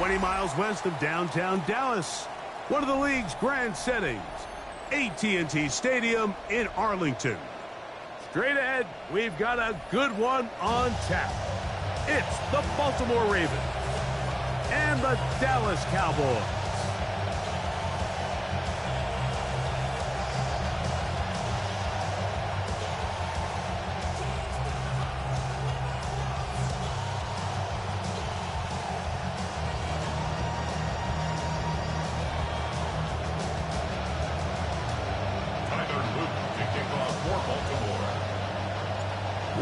20 miles west of downtown Dallas, one of the league's grand settings, AT&T Stadium in Arlington. Straight ahead, we've got a good one on tap. It's the Baltimore Ravens and the Dallas Cowboys.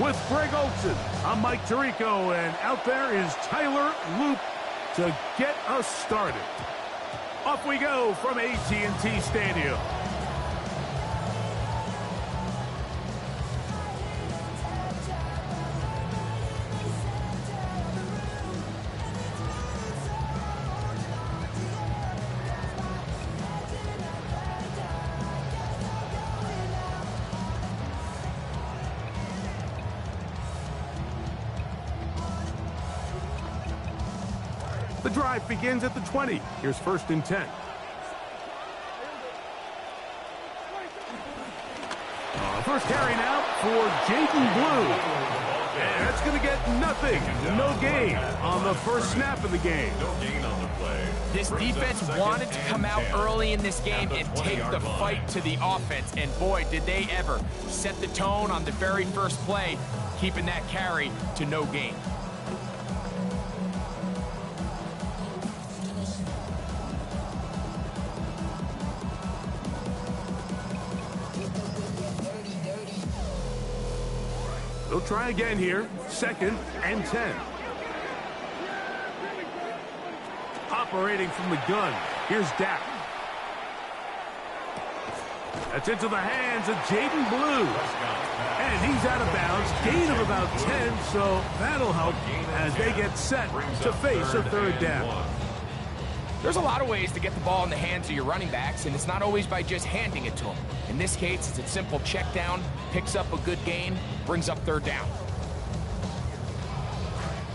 With Greg Olson, I'm Mike Tirico, and out there is Tyler Loop to get us started. Off we go from AT&T Stadium. The drive begins at the 20. Here's 1st and 10. First carry now for Jaden Blue. And that's going to get nothing. No gain on the first snap of the game. This defense wanted to come out early in this game and take the fight to the offense. And boy, did they ever set the tone on the very first play, keeping that carry to no gain. They'll try again here. 2nd and 10. Operating from the gun. Here's Dak. That's into the hands of Jaden Blue. And he's out of bounds. Gain of about 10, so that'll help as they get set to face a 3rd down. There's a lot of ways to get the ball in the hands of your running backs, and it's not always by just handing it to them. In this case, it's a simple check down, picks up a good gain, brings up 3rd down.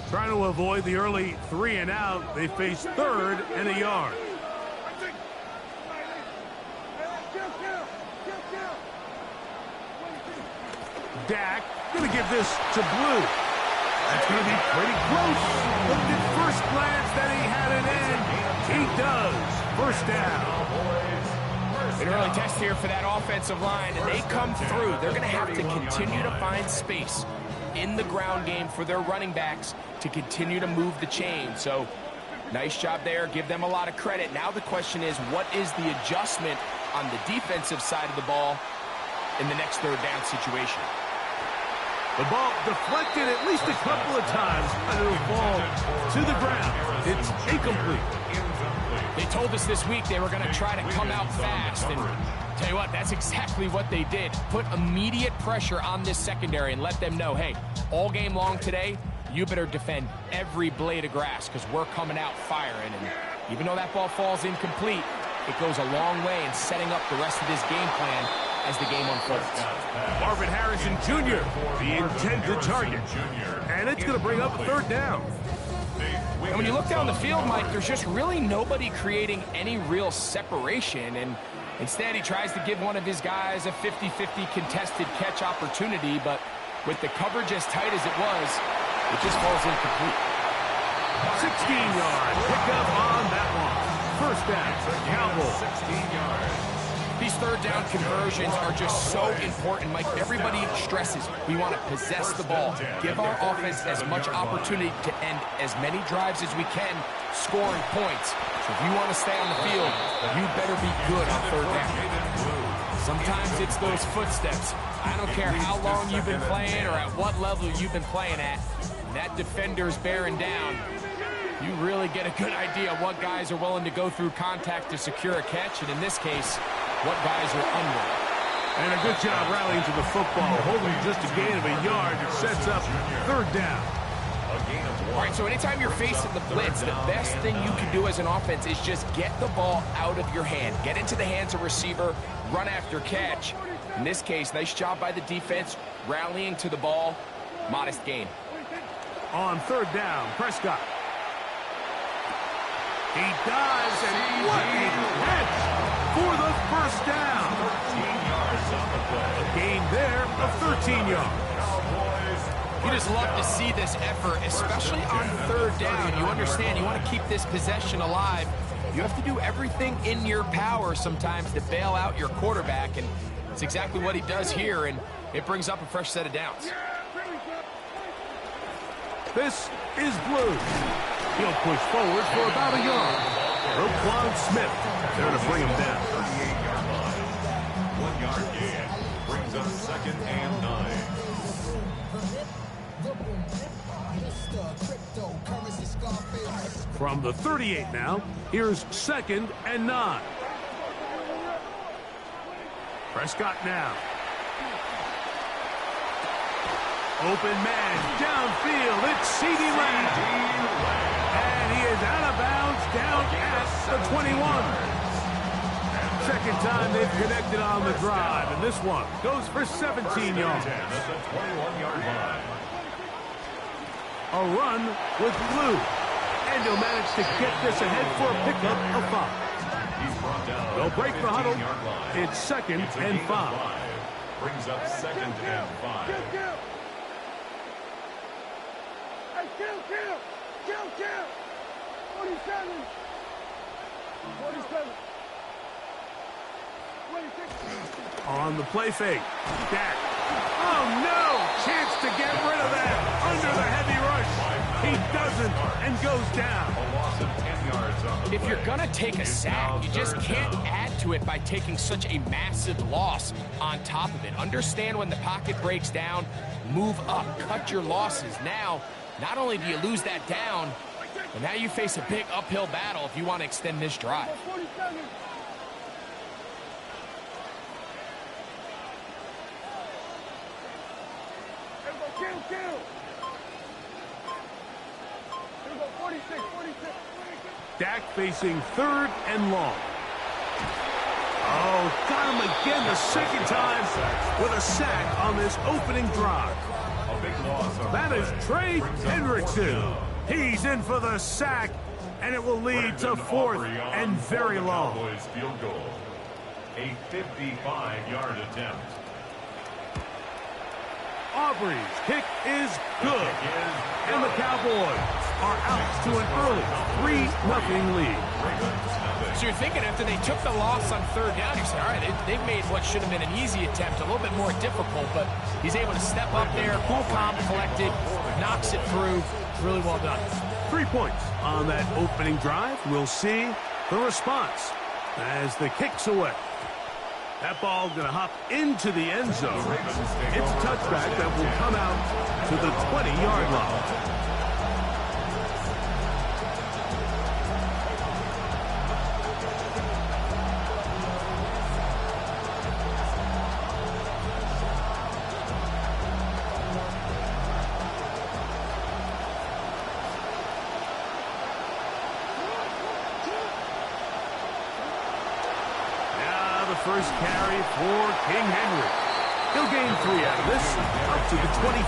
Trying to avoid the early 3 and out, they face 3rd and a yard. Dak going to give this to Blue. That's going to be pretty close. Looked at first glance that he had it in. He does. 1st down. An early test here for that offensive line, and they come through. They're going to have to continue to find space in the ground game for their running backs to continue to move the chain. So, nice job there. Give them a lot of credit. Now the question is, what is the adjustment on the defensive side of the ball in the next 3rd down situation? The ball deflected at least a couple of times, and it'll fall to the ground. It's incomplete. They told us this week they were going to try to come out fast, and tell you what, that's exactly what they did. Put immediate pressure on this secondary and let them know, hey, all game long today, you better defend every blade of grass because we're coming out firing. And even though that ball falls incomplete, it goes a long way in setting up the rest of this game plan as the game unfolds. Marvin Harrison Jr., the intended target. And it's going to bring up a 3rd down. And when you look down the field, Mike, there's just really nobody creating any real separation. And instead, he tries to give one of his guys a 50-50 contested catch opportunity. But with the coverage as tight as it was, it just falls incomplete. 16-yard pickup on that one. 1st down, Cowboys. 16 yards. These 3rd down conversions are just so important, Mike. Everybody stresses we want to possess the ball, give our offense as much opportunity to end as many drives as we can, scoring points. So if you want to stay on the field, you better be good on 3rd down. Sometimes it's those footsteps. I don't care how long you've been playing or at what level you've been playing at. That defender's bearing down. You really get a good idea of what guys are willing to go through contact to secure a catch, and in this case, what guys are unwilling. And a good job rallying to the football, holding just a gain of a yard that sets up 3rd down. All right, so anytime you're facing the blitz, the best thing you can do as an offense is just get the ball out of your hand. Get into the hands of receiver, run after catch. In this case, nice job by the defense, rallying to the ball, modest gain. On 3rd down, Prescott. He dives, and what a catch for the first down. 13 yards on the play. A gain there of 13 yards. You just love to see this effort, especially on third down. You understand, you want to keep this possession alive. You have to do everything in your power sometimes to bail out your quarterback, and it's exactly what he does here, and it brings up a fresh set of downs. This is Blue. He'll push forward for about a yard. Roquan Smith there to bring him down. 38-yard line. 1 yard gain. Brings up 2nd and 9. From the 38 now, here's 2nd and 9. Prescott now. Open man, downfield, it's CeeDee Lamb. And he is out of bounds down at the 21. Second time they've connected on the drive, and this one goes for 17 yards. At the 21-yard line. A run with Blue. And he'll manage to get this ahead for a pickup of 5. He's brought down. They'll break the huddle. 15-yard line. It's 2nd It's a and gain of 5. 5. Brings up 2nd and 5. Hey, kill! 47! 47! 26! On the play fake. Dak. Oh, no! Chance to get rid of that under the heavy rush. He doesn't and goes down. A loss of 10 yards on the If play. you're going to take a sack, you just can't add to it by taking such a massive loss on top of it. Understand when the pocket breaks down, move up, cut your losses. Now, not only do you lose that down, but now you face a big uphill battle if you want to extend this drive. 47! Kill! Here we go, 46! Dak facing 3rd and long. Oh, got him again the second time with a sack on this opening drive. A big loss on That the is play. Trey Brings up Hendrickson. 4th down. He's in for the sack, and it will lead to 4th and very long. Cowboys field goal. A 55-yard attempt. Aubrey's kick is good, and the Cowboys are out to an early 3-0 lead. So you're thinking after they took the loss on third down, you say, all right, they've made what should have been an easy attempt, a little bit more difficult, but he's able to step up there, cool, calm, collected, knocks it through. Really well done. 3 points on that opening drive. We'll see the response as the kick's away. That ball going to hop into the end zone. It's a touchback that will come out to the 20-yard line. First carry for King Henry. He'll gain 3 out of this, up to the 23.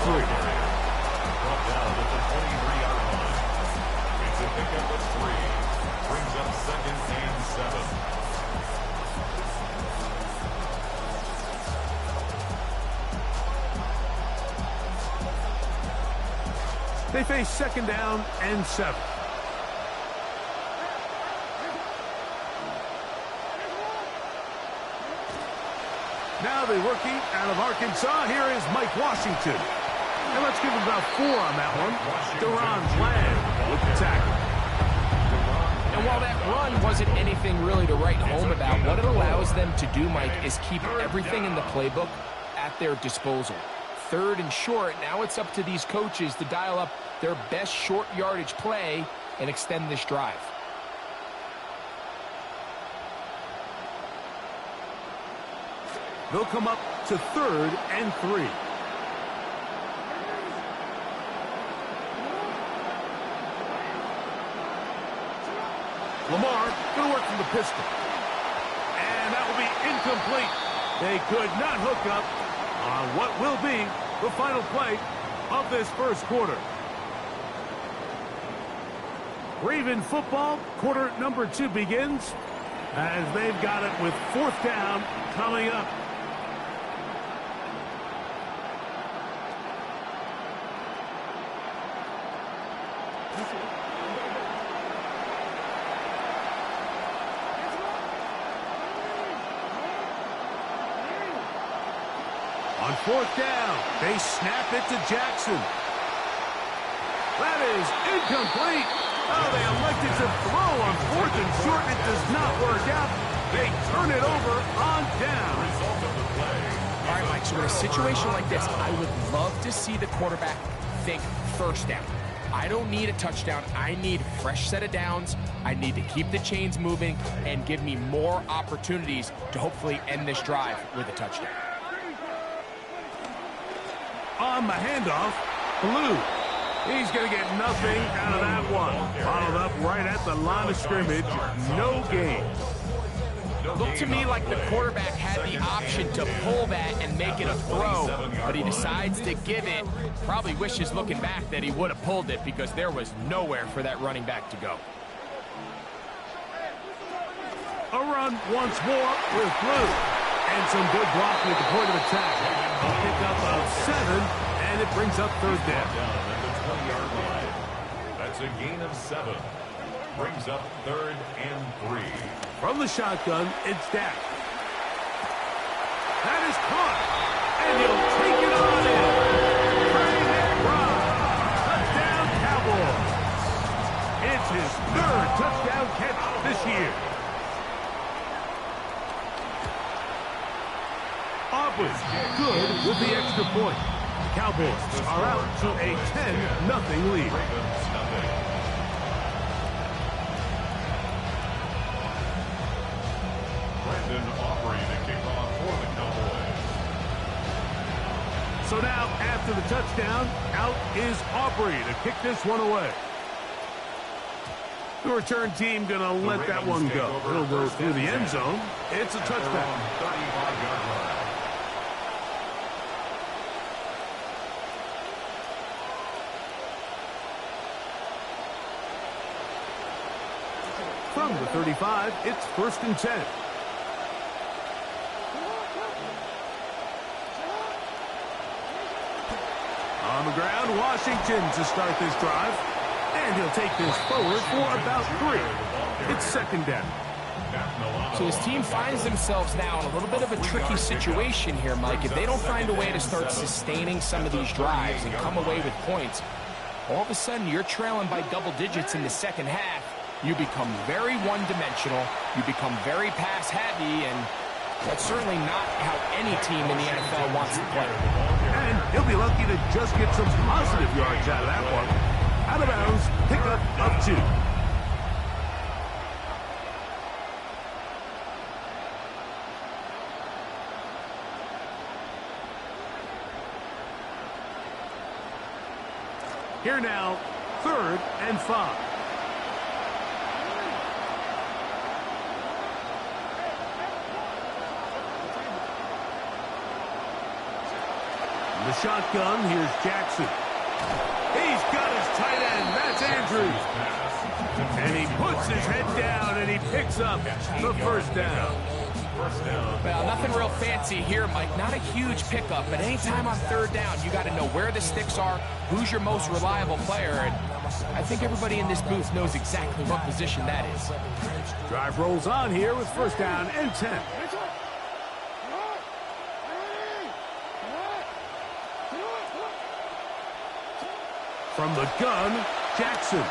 Brought down at the 23-yard line. It's a pickup of 3. Brings up 2nd and 7. They face 2nd down and 7. Now they're working out of Arkansas. Here is Mike Washington. And let's give him about 4 on that one. Duron Bland with the tackle. And while that run wasn't anything really to write home about, what it allows them to do, Mike, is keep everything in the playbook at their disposal. 3rd and short, now it's up to these coaches to dial up their best short yardage play and extend this drive. They'll come up to 3rd and 3. Lamar going to work from the pistol. And that will be incomplete. They could not hook up on what will be the final play of this first quarter. Raven football, quarter number 2 begins as they've got it with 4th down coming up. On 4th down, they snap it to Jackson. That is incomplete. Oh, they elected to throw on 4th and short. It does not work out. They turn it over on down. All right, Mike, so in a situation like this, I would love to see the quarterback think 1st down. I don't need a touchdown. I need a fresh set of downs. I need to keep the chains moving and give me more opportunities to hopefully end this drive with a touchdown. On the handoff, Blue. He's going to get nothing out of that one. Followed up right at the line of scrimmage. No gain. Looked to me like the quarterback had the option to pull that and make it a throw, but he decides to give it. Probably wishes looking back that he would have pulled it because there was nowhere for that running back to go. A run once more with Blue. And some good blocking at the point of attack. A pickup of 7, and it brings up 3rd down. At the 20-yard line. That's a gain of 7. Brings up 3rd and 3. From the shotgun, it's Dak. That is caught. And he'll take it on in. Bring it run. Touchdown, Cowboys. It's his 3rd touchdown catch this year. Aubrey, good with the extra point. Cowboys are out to a 10-0 lead. So now, after the touchdown, out is Aubrey to kick this one away. The return team going to let that one go. It'll go through the end zone. It's a touchdown. 35-yard line. From the 35, it's 1st and 10. On the ground, Washington to start this drive. And he'll take this forward for about 3. It's 2nd down. So his team finds themselves now in a little bit of a tricky situation here, Mike. If they don't find a way to start sustaining some of these drives and come away with points, all of a sudden you're trailing by double digits in the 2nd half. You become very one-dimensional. You become very pass-heavy, and that's certainly not how any team in the NFL wants to play. And he'll be lucky to just get some positive yards out of that one. Out of bounds, pickup of 2. Here now, 3rd and 5. The shotgun, here's Jackson. He's got his tight end, that's Andrews. And he puts his head down and he picks up the 1st down. Well, nothing real fancy here, Mike. Not a huge pickup, but anytime on 3rd down, you got to know where the sticks are, who's your most reliable player, and I think everybody in this booth knows exactly what position that is. Drive rolls on here with 1st down and 10. From the gun, Jackson.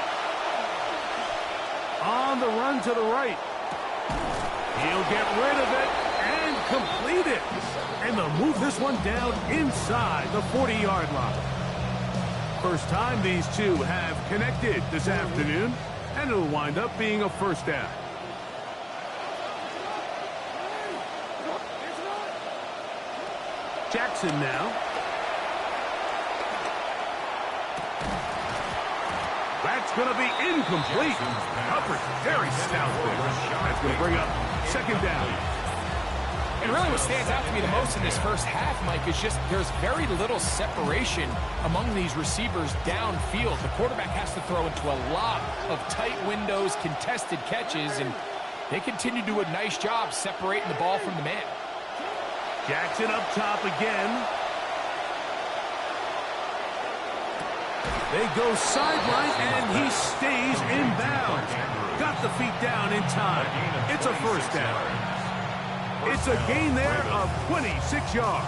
On the run to the right. He'll get rid of it and complete it. And they'll move this one down inside the 40-yard line. First time these two have connected this afternoon, and it'll wind up being a 1st down. Jackson now. That's going to be incomplete. Upper very stout there. That's going to bring up 2nd down. And really what stands out to me the most in this first half, Mike, is just there's very little separation among these receivers downfield. The quarterback has to throw into a lot of tight windows, contested catches, and they continue to do a nice job separating the ball from the man. Jackson up top again. They go sideline, and he stays in bounds. Got the feet down in time. It's a first down. It's a gain there of 26 yards.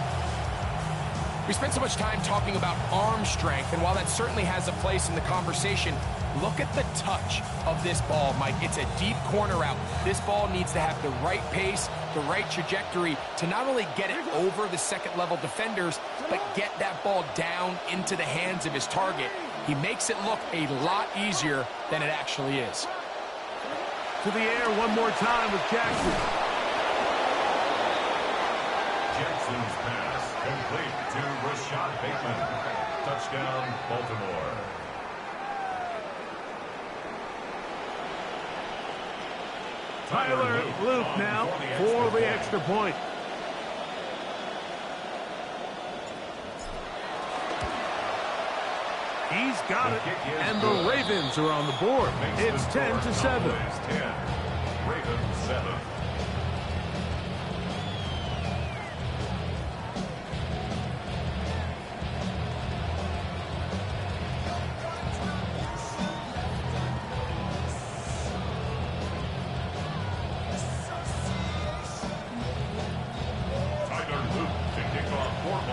We spent so much time talking about arm strength, and while that certainly has a place in the conversation, look at the touch of this ball, Mike. It's a deep corner route. This ball needs to have the right pace, the right trajectory to not only get it over the second-level defenders, but get that ball down into the hands of his target. He makes it look a lot easier than it actually is. To the air one more time with Jackson. Jackson's pass complete to Rashad Bateman. Touchdown, Baltimore. Tyler Luke now for the extra point. He's got it, and the Ravens are on the board. It's 10-7. 10, Ravens 7.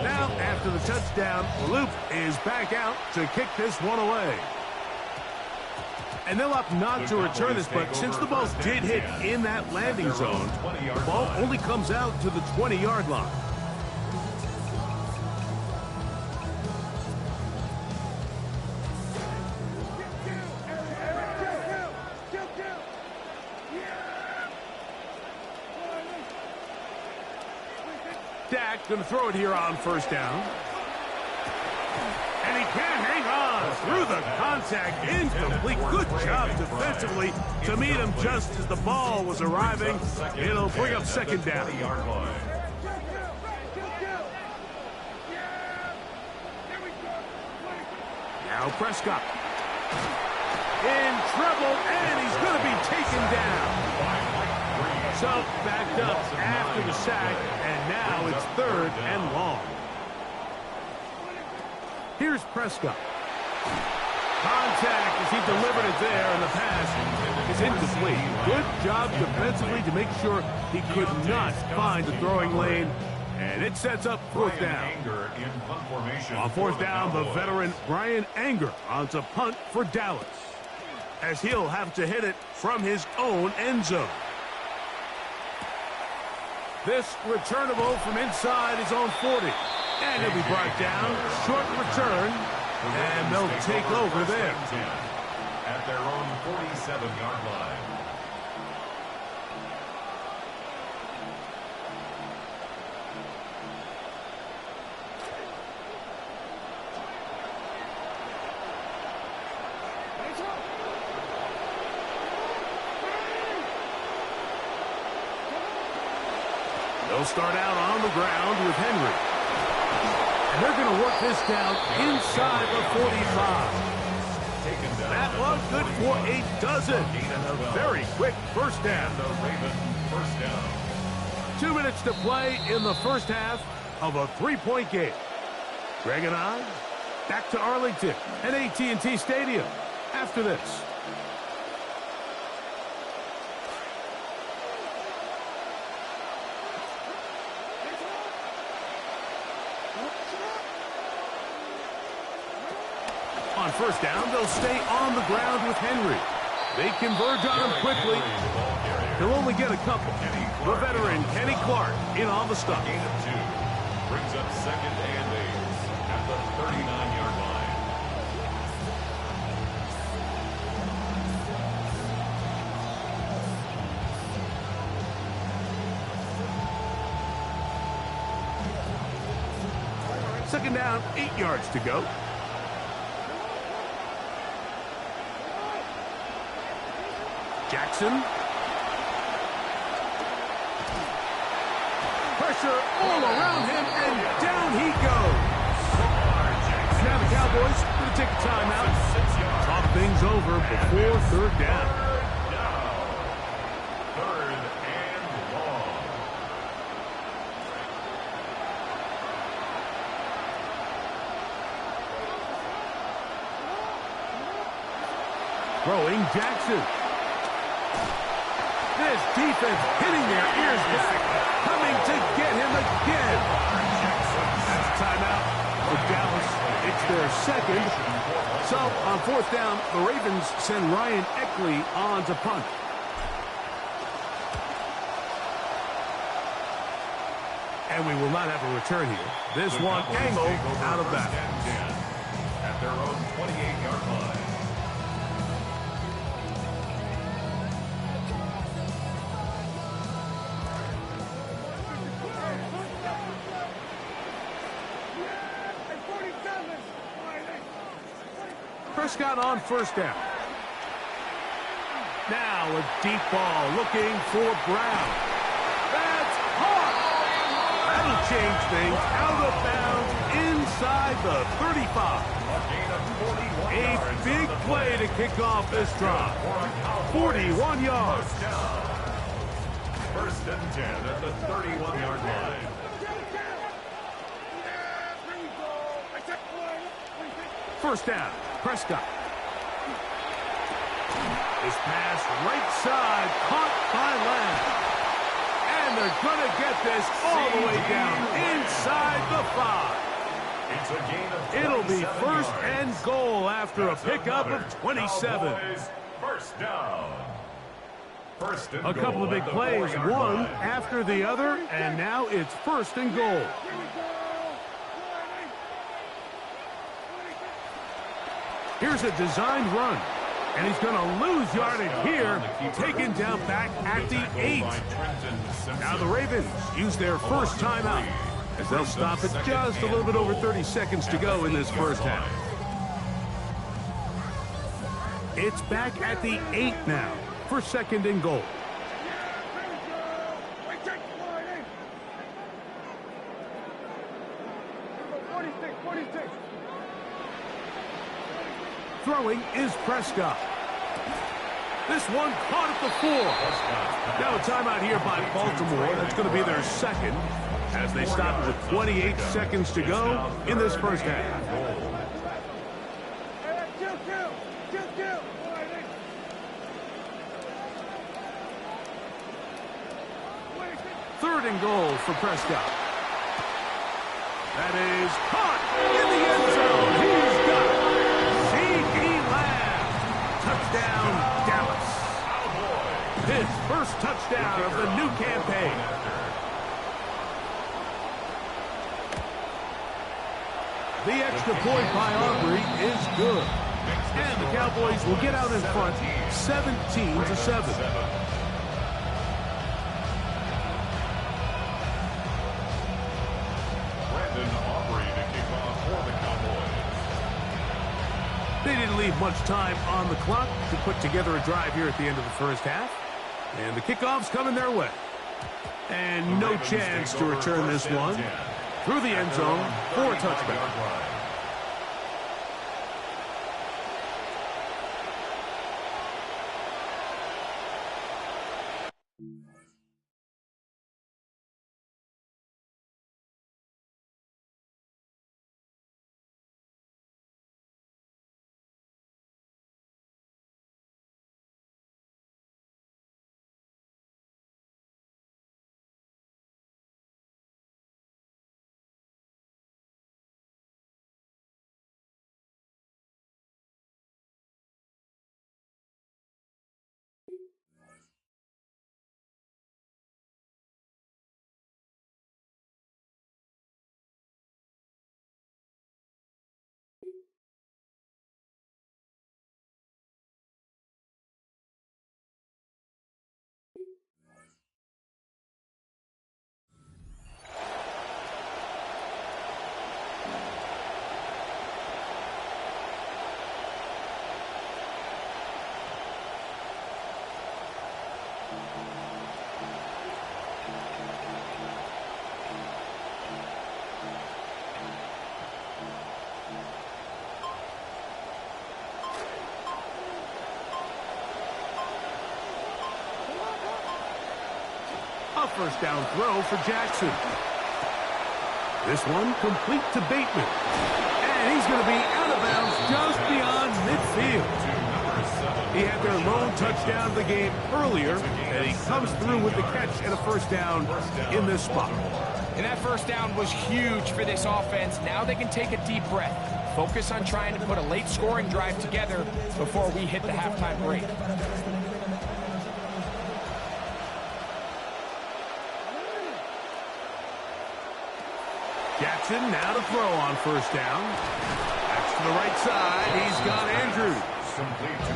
Now, after the touchdown, Luke is back out to kick this one away. And they'll opt not to return this, but since the ball did hit in that landing zone, the ball only comes out to the 20-yard line. Dak going to throw it here on first down. And he can't hang on through the contact. Incomplete. Good job defensively to meet him just as the ball was arriving. It'll bring up second down. Now Prescott. In trouble, and he's going to be taken down. So backed up after the sack, and now it's third and long. Here's Prescott. Contact as he delivered it there, and the pass is incomplete. Good job defensively to make sure he could not find the throwing lane, and it sets up fourth down. On fourth down, the veteran Brian Anger onto punt for Dallas, as he'll have to hit it from his own end zone. This returnable from inside his own 40. And he'll be brought down. Short return. And they'll take over there. At their own 47-yard line. They'll start out on the ground with Henry. And they're going to work this down inside the 45. That one good for a dozen. And a very quick first down. 2 minutes to play in the first half of a three-point game. Greg and I back to Arlington and AT&T Stadium after this. On first down, they'll stay on the ground with Henry. They converge on him quickly. They'll only get a couple. The veteran, Kenny Clark, in on the stop. Gain of 2. Brings up second and 8 at the 39-yard line. Second down, 8 yards to go. Jackson. Pressure all around him, and down he goes. Now the Cowboys going to take a timeout. Talk things over before third down. Third and long. Throwing Jackson. This defense hitting their ears back, coming to get him again. That's a timeout for Dallas. It's their second. So on fourth down, the Ravens send Ryan Eckley on to punt. And we will not have a return here. This one angled out of bounds. At their own 28-yard line. Prescott on first down. Now a deep ball looking for Brown. That's caught. That'll change things. Out of bounds inside the 35. A big play to kick off this drive. 41 yards. First and 10 at the 31-yard line. First down, Prescott. This pass right side, caught by Lamb. And they're going to get this all the way down inside the 5. It's a gain of It'll be 27 first yards. and goal after a pickup of 27. Cowboys, first down. First and A couple of goal big at the plays, 4-yard one line. after the other, and now it's first and goal. Here's a designed run, and he's going to lose yardage here, taken down back at the 8. Now the Ravens use their first timeout, as they'll stop it just a little bit over 30 seconds to go in this first half. It's back at the 8 now for second and goal. Throwing is Prescott. This one caught at the 4. Now a timeout here by Baltimore. That's going to be their second, as they stop it with 28 seconds to go in this first half. Third and goal for Prescott. That is caught in the end zone. He's got it. C.D. Lamb. Touchdown, Dallas. His first touchdown of the new campaign. The extra point by Aubrey is good. And the Cowboys will get out in front 17-7. They didn't leave much time on the clock to put together a drive here at the end of the first half. And the kickoff's coming their way. And no chance to return this one through the end zone for a touchback. first down throw for Jackson. This one complete to Bateman. And he's going to be out of bounds just beyond midfield. He had their lone touchdown of the game earlier, and he comes through with the catch and a first down in this spot. And that first down was huge for this offense. Now they can take a deep breath. Focus on trying to put a late scoring drive together before we hit the halftime break. Jackson now to throw on first down. That's to the right side. He's got Andrews.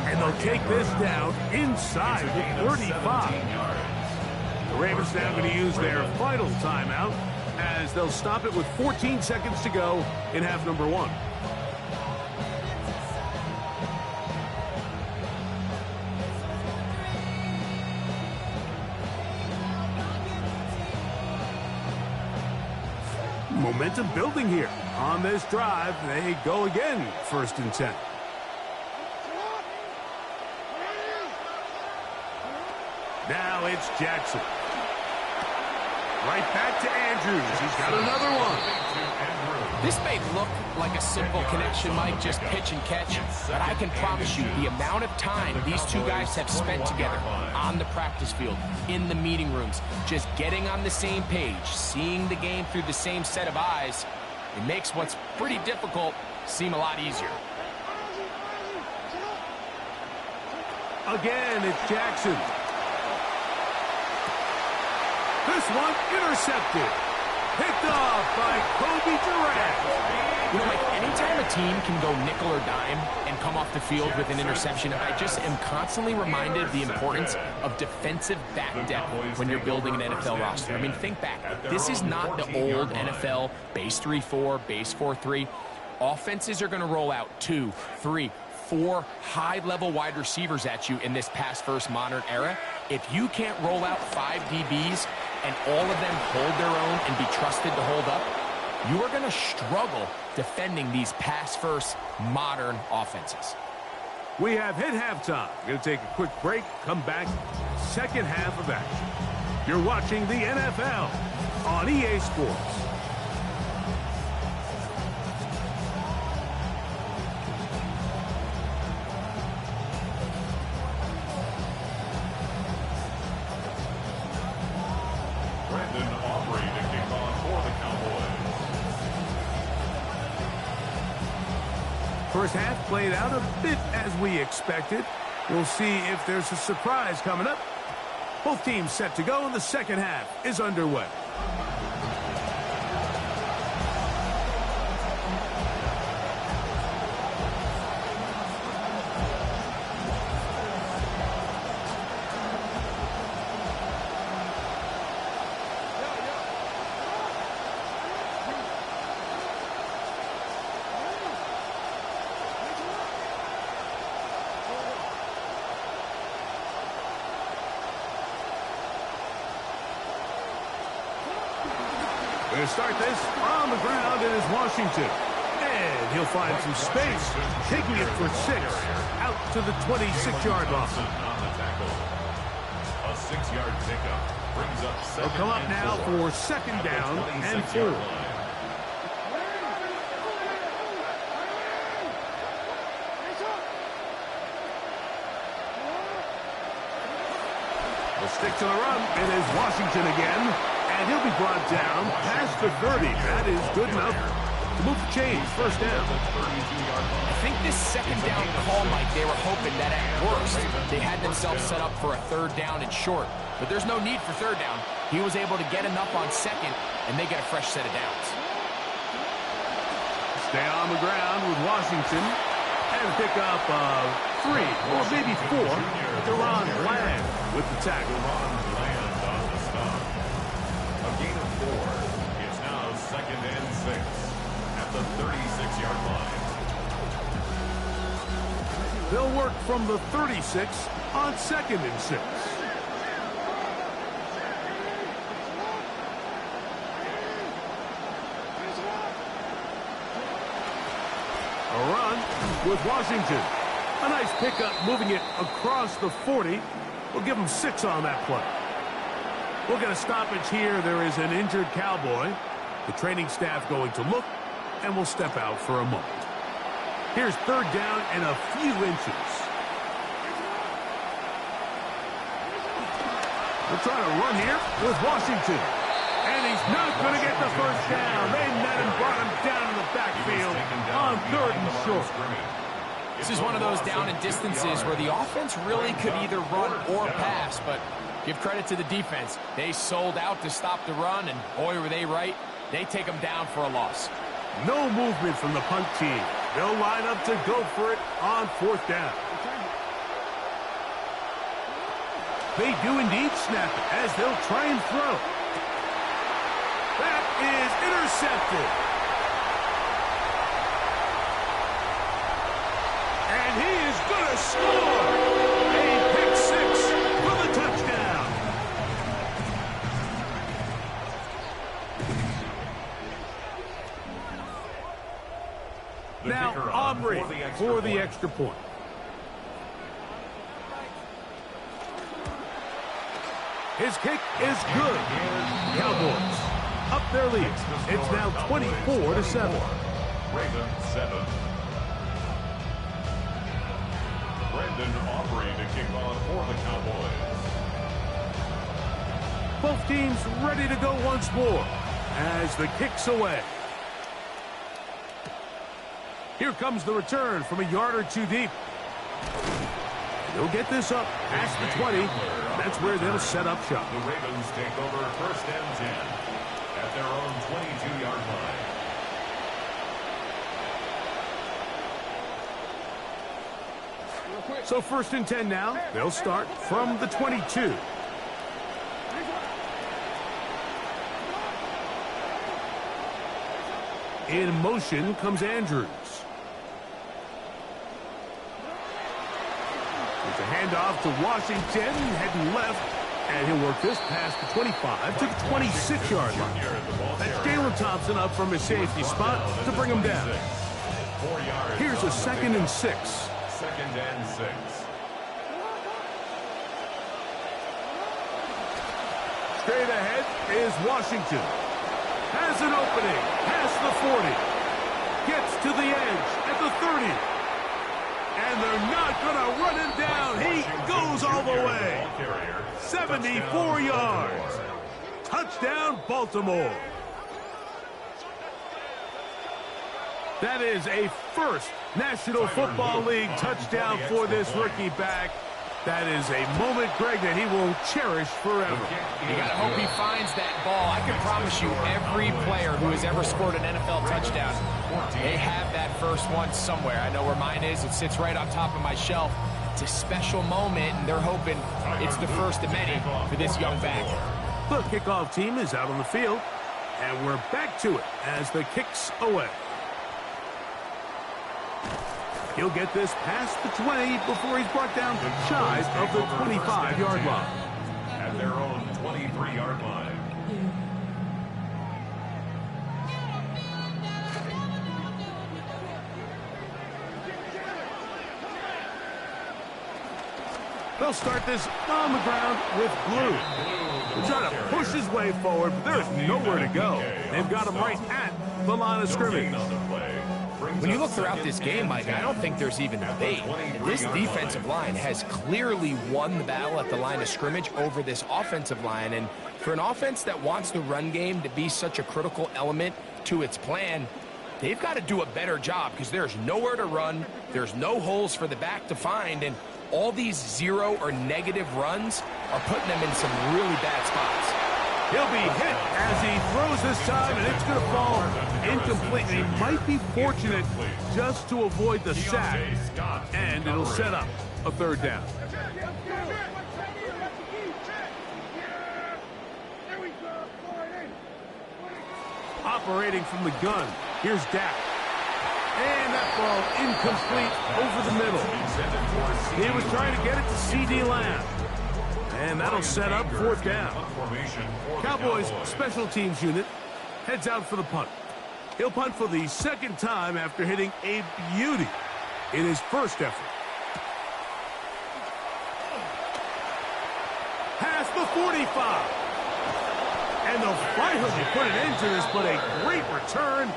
And they'll take this down inside the 35. The Ravens now going to use their final timeout as they'll stop it with 14 seconds to go in half number one. Momentum building here on this drive. They go again, 1st and 10. Now it's Jackson. Right back to Andrews. He's got another one. This may look like a simple connection, Mike, just pitch and catch, but I can promise you the amount of time these two guys have spent together on the practice field, in the meeting rooms, just getting on the same page, seeing the game through the same set of eyes, it makes what's pretty difficult seem a lot easier. Again, it's Jackson. This one intercepted. Picked off by Kobe Durant. You know, Mike, anytime a team can go nickel or dime and come off the field with an interception, I just am constantly reminded of the importance of defensive back depth when you're building an NFL roster. I mean, think back. This is not the old NFL base 3-4, base 4-3. Offenses are going to roll out 2, 3, 4 high-level wide receivers at you in this pass-first modern era. If you can't roll out 5 DBs and all of them hold their own and be trusted to hold up, you are going to struggle defending these pass-first modern offenses. We have hit halftime. We're going to take a quick break, come back, second half of action. You're watching the NFL on EA Sports. First half played out a bit as we expected. We'll see if there's a surprise coming up. Both teams set to go, and the second half is underway. Going to start this on the ground. It is Washington. And he'll find some space, taking it for 6 out to the 26-yard line. A 6-yard pickup brings up second. They'll come up now for second down and 4. They'll stick to the run. It is Washington again. And he'll be brought down past the 30. That is good enough to move the chains. First down. I think this second down call, Mike, they were hoping that at worst they had themselves set up for a third down and short. But there's no need for third down. He was able to get enough on second, and they get a fresh set of downs. Stay on the ground with Washington. And pick up 3 or maybe 4. Deron Bland with the tackle. Gain of 4. It's now second and 6 at the 36-yard line. They'll work from the 36 on second and 6. A run with Washington. A nice pickup moving it across the 40. We'll give them 6 on that play. We'll get a stoppage here. There is an injured Cowboy. The training staff going to look, and we'll step out for a moment. Here's third down and a few inches. We're trying to run here with Washington. And he's not going to get the first down. They met him, brought him down in the backfield on third and short. This is one of those down and distances where the offense really could either run or pass, but give credit to the defense. They sold out to stop the run, and boy, were they right. They take them down for a loss. No movement from the punt team. They'll line up to go for it on fourth down. They do indeed snap it as they'll try and throw. That is intercepted. And he is going to score. A pick six for the touchdown. Now Aubrey for the extra point. His kick is good. Cowboys up their lead. It's now 24-7. Ravens 7. Brandon Aubrey to kick off for the Cowboys. Both teams ready to go once more as the kick's away. Here comes the return from a yard or two deep. They'll get this up past the 20. That's where they'll set up shop. The Ravens take over first and 10 at their own 22-yard line. So first and 10 now. They'll start from the 22. In motion comes Andrews. It's a handoff to Washington, heading left, and he'll work this past the 25 to the 26-yard line. That's Jalen Thompson up from his safety spot to bring him down. Here's a 2nd and 6. 2nd and 6. Straight ahead is Washington. Has an opening past the 40. Gets to the edge at the 30. And they're not going to run him down. He goes all the way. 74 yards. Touchdown, Baltimore. That is a first National Football League touchdown for this rookie back. That is a moment, Greg, that he will cherish forever. You got to hope he finds that ball. I can promise you every player who has ever scored an NFL touchdown, they have that first one somewhere. I know where mine is. It sits right on top of my shelf. It's a special moment, and they're hoping it's the first of many for this young back. The kickoff team is out on the field, and we're back to it as the kick's away. He'll get this past the 20 before he's brought down shy of the 25-yard line. At their own 23-yard line. They'll start this on the ground with Blue. He'll try to push his way forward, but there's nowhere to go. They've got him right at the line of scrimmage. When you look throughout this game, Mike, I don't think there's even debate. This defensive line has clearly won the battle at the line of scrimmage over this offensive line. And for an offense that wants the run game to be such a critical element to its plan, they've got to do a better job because there's nowhere to run. There's no holes for the back to find. And all these zero or negative runs are putting them in some really bad spots. He'll be hit as he throws this time, and it's going to fall incomplete. He might be fortunate just to avoid the sack, and it'll set up a third down. Operating from the gun, here's Dak. And that ball incomplete over the middle. He was trying to get it to C.D. Lamb. And that'll set up fourth down. Cowboys special teams unit heads out for the punt. He'll punt for the second time after hitting a beauty in his first effort. Past the 45. And they'll finally put an end to this, but a great return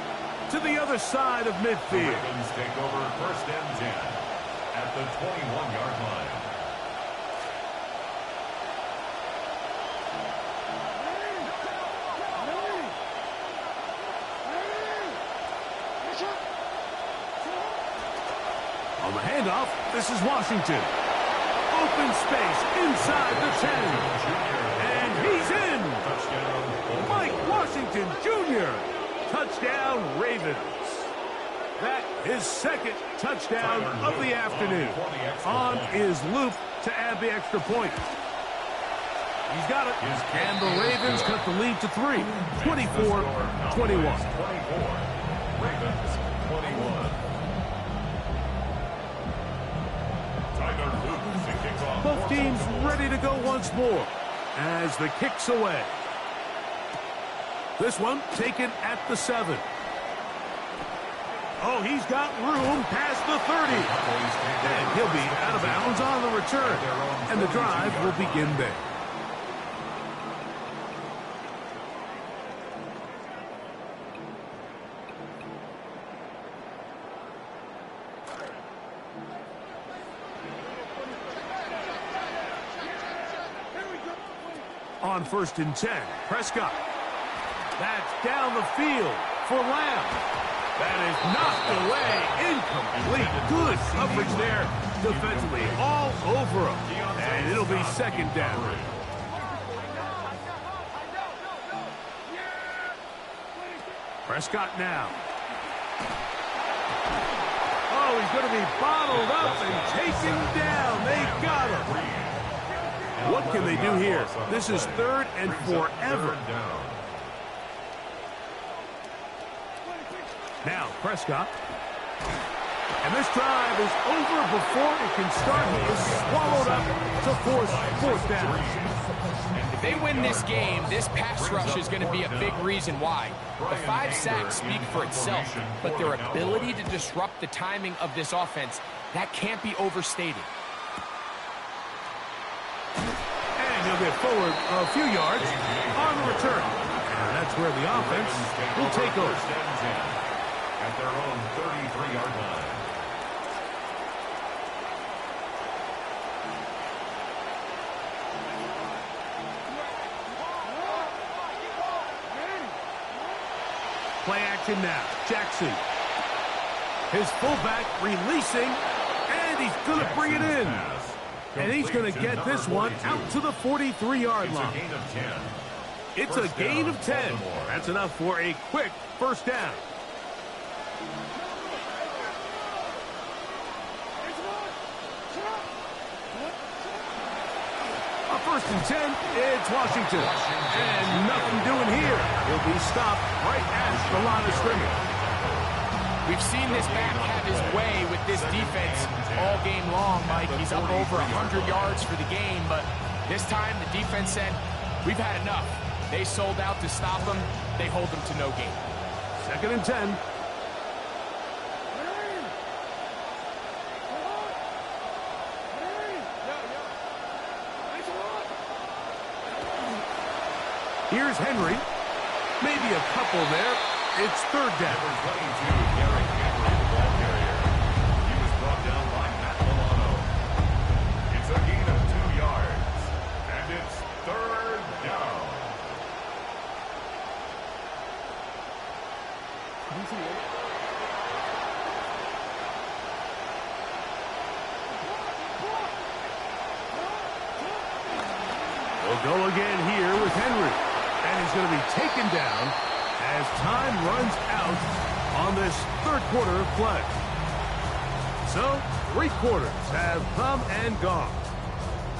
to the other side of midfield. Ravens take over 1st and 10 at the 21-yard line. On the handoff, this is Washington. Open space inside the 10. And he's in. Mike Washington Jr. Touchdown Ravens. That is 2nd touchdown of the afternoon. On is Luke to add the extra point. He's got it. And the Ravens cut the lead to 3. 24-21. Ravens 21. Both teams ready to go once more as the kick's away. This one taken at the 7. Oh, he's got room past the 30. And he'll be out of bounds on the return. And the drive will begin there. On 1st and 10, Prescott. That's down the field for Lamb. That is knocked away, incomplete. Good coverage there defensively, all over him. And it'll be 2nd down. Prescott now. Oh, he's going to be bottled up and taken down. They got him. What can they do here? This is 3rd and forever. Now, Prescott. And this drive is over before it can start. He is swallowed up to force 4th down. If they win this game, this pass rush is going to be a big reason why. The 5 sacks speak for itself, but their ability to disrupt the timing of this offense, that can't be overstated. He'll get forward a few yards on the return. And that's where the offense will take over. At their own 33-yard line. Play action now. Jackson. His fullback releasing, and he's going to bring it in. And he's going to get this one out to the 43-yard line. It's a gain of 10. That's enough for a quick 1st down. On 1st and 10, it's Washington. And nothing doing here. He'll be stopped right at the line of scrimmage. We've seen this back have his way with this defense all game long, Mike. He's up over 100 yards for the game, but this time the defense said, we've had enough. They sold out to stop him. They hold him to no gain. 2nd and 10. Here's Henry. Maybe a couple there. It's 3rd down. Number 22, Henry, the ball carrier. He was brought down by Matt Milano. It's a gain of 2 yards. And it's 3rd down. We'll go again here with Henry. And he's going to be taken down as time runs out on this 3rd quarter of play. So, 3 quarters have come and gone.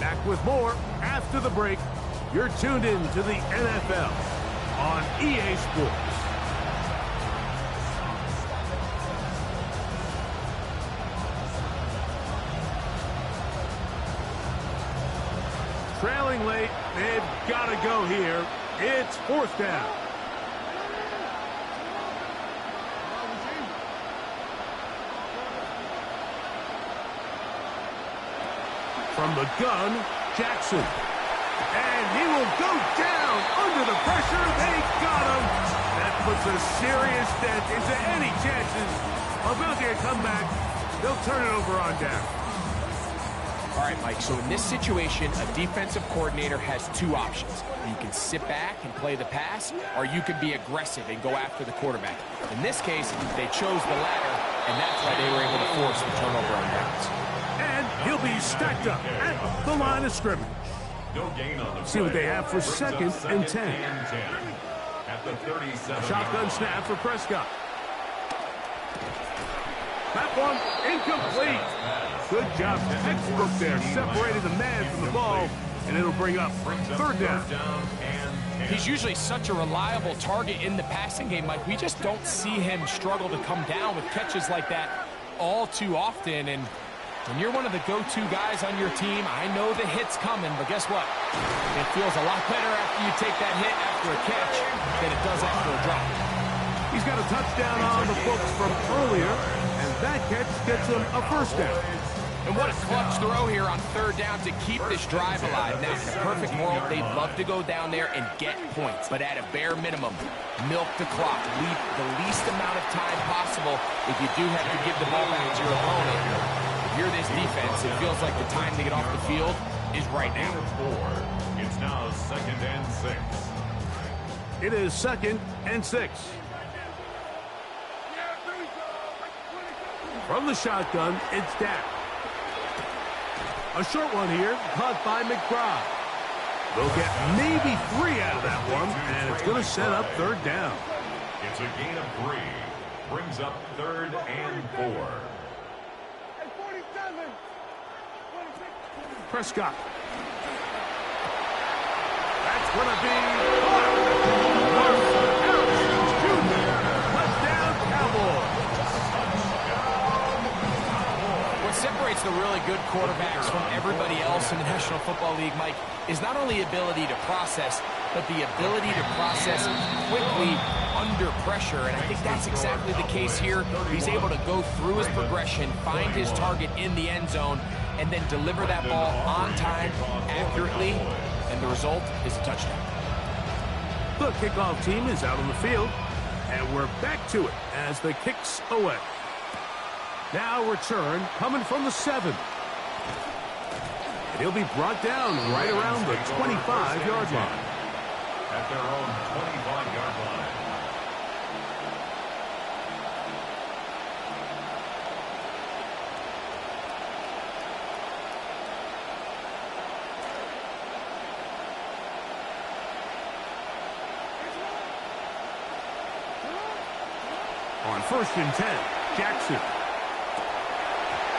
Back with more after the break. You're tuned in to the NFL on EA Sports. Trailing late, they've got to go here. It's 4th down. From the gun, Jackson. And he will go down under the pressure. They got him. That puts a serious dent into any chances of mounting a comeback. They'll turn it over on down. All right, Mike, so in this situation, a defensive coordinator has two options. You can sit back and play the pass, or you can be aggressive and go after the quarterback. In this case, they chose the latter, and that's why they were able to force the turnover on downs. And he'll be stacked up at the line of scrimmage. No gain on the See what they have for Brings up second and 10. At the 37. Shotgun snap for Prescott. That one incomplete. Good job, textbook there. Separated the man from the ball, and it'll bring up third down. He's usually such a reliable target in the passing game, Mike. We just don't see him struggle to come down with catches like that all too often. And when you're one of the go-to guys on your team, I know the hit's coming, but guess what? It feels a lot better after you take that hit after a catch than it does after a drop. He's got a touchdown on the books from earlier, and that catch gets him a first down. And what a clutch throw here on third down to keep this drive alive. Now, in a perfect world, they'd love to go down there and get points. But at a bare minimum, milk the clock. Leave the least amount of time possible if you do have to give the ball back to your opponent. If you're this defense, it feels like the time to get off the field is right now. It's now 2nd and 6. It is 2nd and 6. From the shotgun, it's Dak. A short one here, caught by McBride. They'll get maybe 3 out of that one, and it's going to set up third down. It's a gain of 3. Brings up 3rd and 4. At 47. 26. Prescott. That's going to be touchdown Cowboys. What separates the really good quarterbacks from everybody else in the National Football League, Mike, is not only ability to process, but the ability to process quickly under pressure. And I think that's exactly the case here. He's able to go through his progression, find his target in the end zone, and then deliver that ball on time, accurately, and the result is a touchdown. The kickoff team is out on the field, and we're back to it as the kicks away. Now return coming from the 7. And he'll be brought down right around the 25-yard line. At their own 25-yard line. On 1st and 10, Jackson.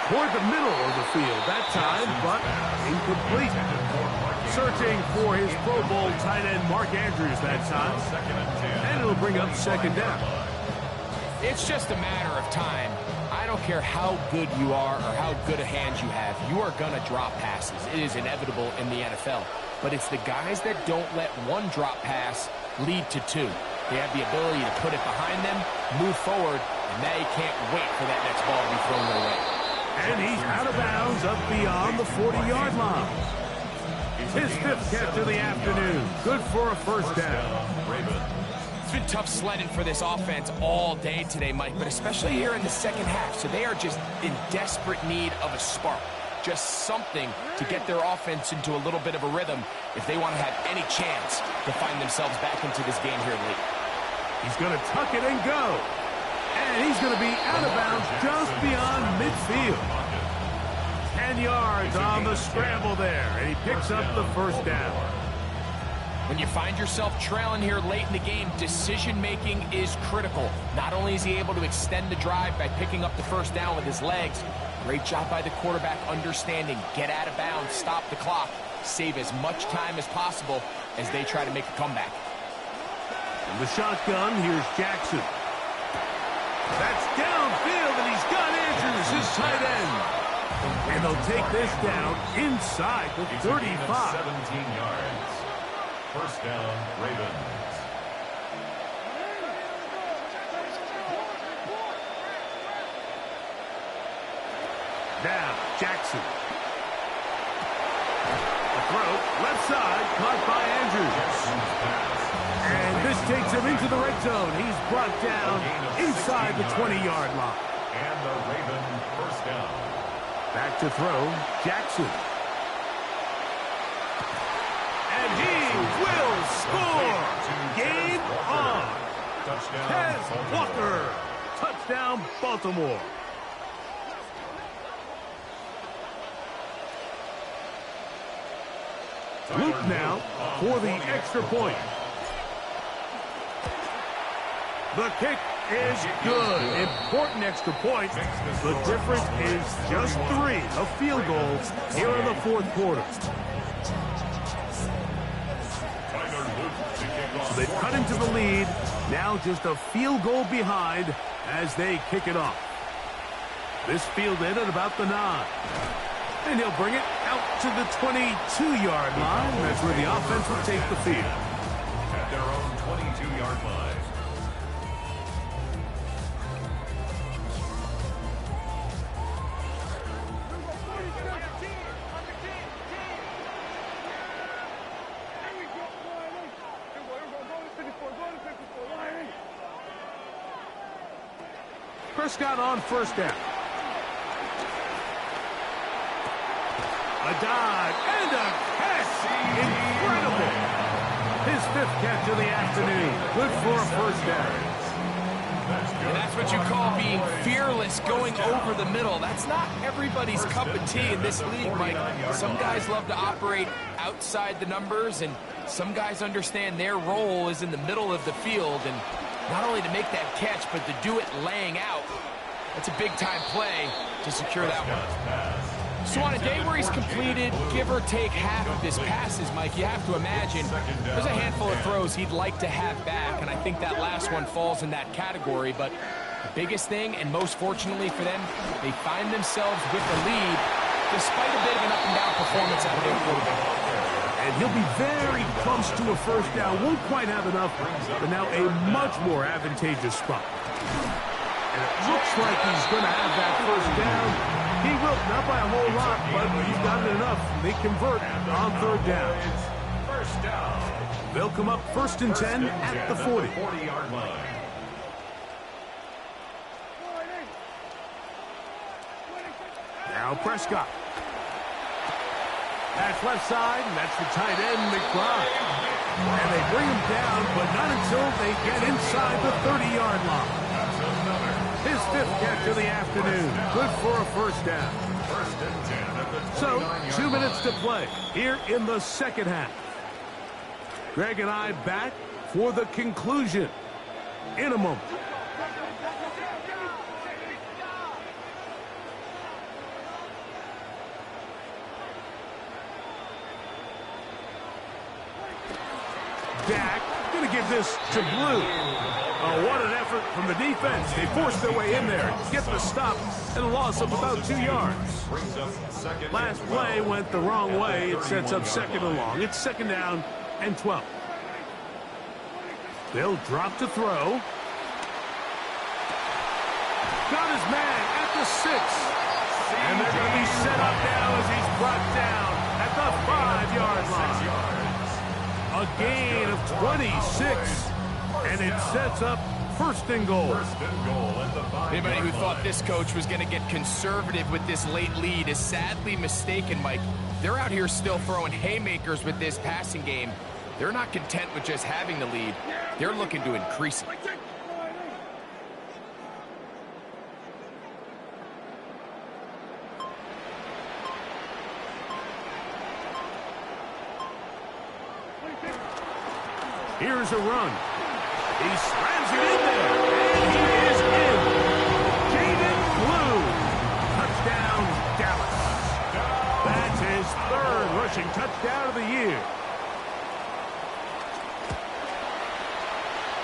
Toward the middle of the field that time, but incomplete. Searching for his Pro Bowl tight end Mark Andrews that time. And it'll bring up 2nd down. It's just a matter of time. I don't care how good you are or how good a hand you have. You are going to drop passes. It is inevitable in the NFL. But it's the guys that don't let one drop pass lead to 2. They have the ability to put it behind them, move forward, and they can't wait for that next ball to be thrown their way. And he's out of bounds up beyond the 40-yard line. His 5th catch of the afternoon. Good for a first down. It's been tough sledding for this offense all day today, Mike, but especially here in the second half. So they are just in desperate need of a spark. Just something to get their offense into a little bit of a rhythm if they want to have any chance to find themselves back into this game here late. He's going to tuck it and go. And he's going to be out of bounds just beyond midfield. 10 yards on the scramble there, and he picks up the first down. When you find yourself trailing here late in the game, decision-making is critical. Not only is he able to extend the drive by picking up the first down with his legs, great job by the quarterback understanding, get out of bounds, stop the clock, save as much time as possible as they try to make a comeback. In the shotgun, here's Jackson. That's downfield, and he's got Andrews, his tight end. And they'll take this down inside the 35. 17 yards. First down, Ravens. Now, Jackson. A throw. Left side, caught by Andrews. And this takes him into the red zone. He's brought down inside the 20-yard line. And the Raven first down. Back to throw, Jackson. And he will score. Game on. Tez Walker. Touchdown, Baltimore. Luke now for the extra point. The kick is good. Important extra point. The difference is just 3, a field goal here in the fourth quarter. So they've cut into the lead. Now just a field goal behind as they kick it off. This fielded at about the 9. And he'll bring it out to the 22-yard line. That's where the offense will take the field. At their own 22-yard line. Prescott on first down. A dive and a catch. Incredible. His 5th catch of the afternoon. Good for a first down. And that's what you call being fearless, going over the middle. That's not everybody's cup of tea in this league, Mike. Some guys love to operate outside the numbers, and some guys understand their role is in the middle of the field, and not only to make that catch, but to do it laying out. That's a big-time play to secure that one. So on a day where he's completed, give or take half of his passes, Mike, you have to imagine there's a handful of throws he'd like to have back, and I think that last one falls in that category. But the biggest thing, and most fortunately for them, they find themselves with the lead despite a bit of an up-and-down performance out of their quarterback. And he'll be very close to a first down. Won't quite have enough, but now a much more advantageous spot. And it looks like he's going to have that first down. He will, not by a whole lot, but he's got it enough. They convert on third down. First down. They'll come up 1st and 10 at the 40. 40-yard line. Now Prescott. That's left side, and that's the tight end, McBride. And they bring him down, but not until they get inside the 30-yard line. His 5th catch of the afternoon. Good for a first down. First and 10 at the So, 2 minutes to play here in the second half. Greg and I back for the conclusion in a moment. Dak going to give this to Blue. Oh, what an effort from the defense. They forced their way in there, get the stop, and a loss of about 2 yards. Last play went the wrong way. It sets up 2nd and long. It's 2nd down and 12. They'll drop to throw. Got his man at the 6. And they're going to be set up now as he's brought down at the 5-yard line. A gain of 26. And it sets up 1st and goal. Anybody who thought this coach was going to get conservative with this late lead is sadly mistaken, Mike. They're out here still throwing haymakers with this passing game. They're not content with just having the lead. They're looking to increase it. Here's a run. He slams it in there, and he is in. Jaden Blue. Touchdown, Dallas. That's his 3rd rushing touchdown of the year.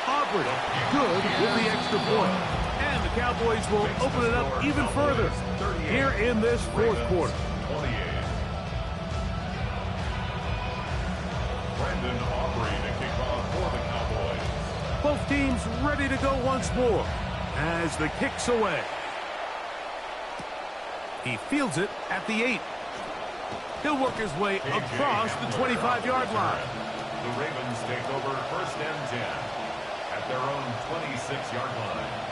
Aubrey, good with the extra point. And the Cowboys will open it up even further here in this 4th quarter. Brendan Aubrey to kick off for the Cowboys. Both teams ready to go once more as the kick's away. He fields it at the 8. He'll work his way across the 25-yard line. The Ravens take over 1st and 10 at their own 26-yard line.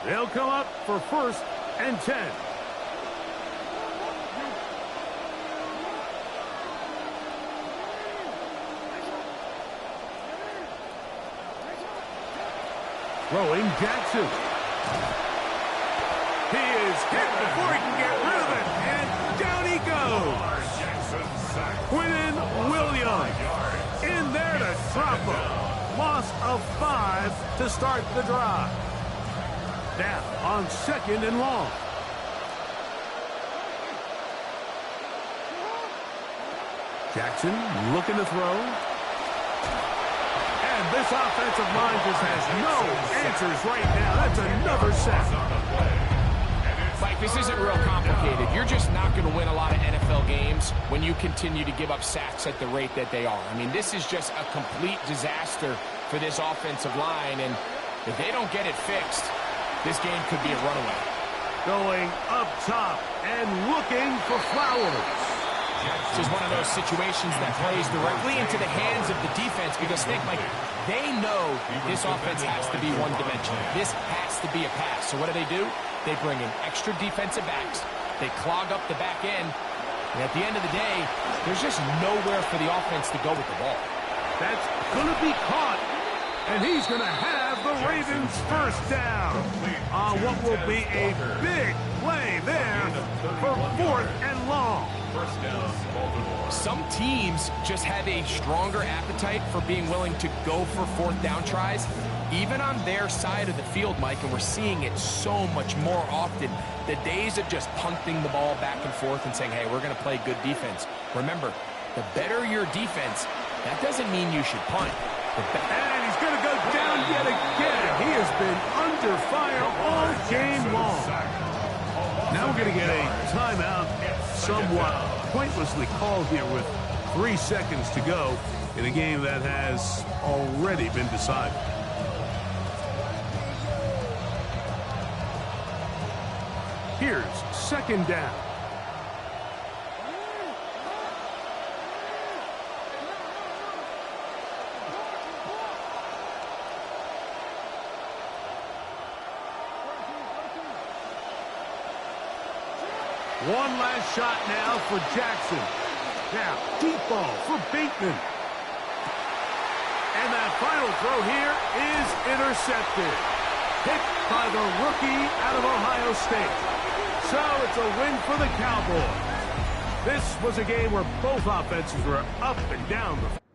They'll come up for 1st and 10. Throwing Jackson. He is hit before he can get rid of it, and down he goes. Quinnen Williams in there to drop him. Loss of 5 to start the drive. Now on 2nd and long. Jackson looking to throw. And this offensive line just has no answers right now. That's another sack. Mike, this isn't real complicated. You're just not going to win a lot of NFL games when you continue to give up sacks at the rate that they are. I mean, this is just a complete disaster for this offensive line, and if they don't get it fixed, this game could be a runaway. Going up top and looking for Flowers. This is one of those situations that plays directly into the hands of the defense because, think, Mike, they know this offense has to be one-dimensional. This has to be a pass. So what do? They bring in extra defensive backs. They clog up the back end. And at the end of the day, there's just nowhere for the offense to go with the ball. That's going to be caught. And he's going to have the Ravens first down on what will be a big play there for 4th and long. First down, Baltimore. Some teams just have a stronger appetite for being willing to go for 4th down tries, even on their side of the field, Mike, and we're seeing it so much more often. The days of just punting the ball back and forth and saying, hey, we're going to play good defense. Remember, the better your defense, that doesn't mean you should punt. And he's going to go down yet again. He has been under fire all game long. Now we're going to get a timeout, somewhat pointlessly called here with 3 seconds to go in a game that has already been decided. Here's 2nd down. One last shot now for Jackson. Now, deep ball for Bateman. And that final throw here is intercepted. Picked by the rookie out of Ohio State. So it's a win for the Cowboys. This was a game where both offenses were up and down the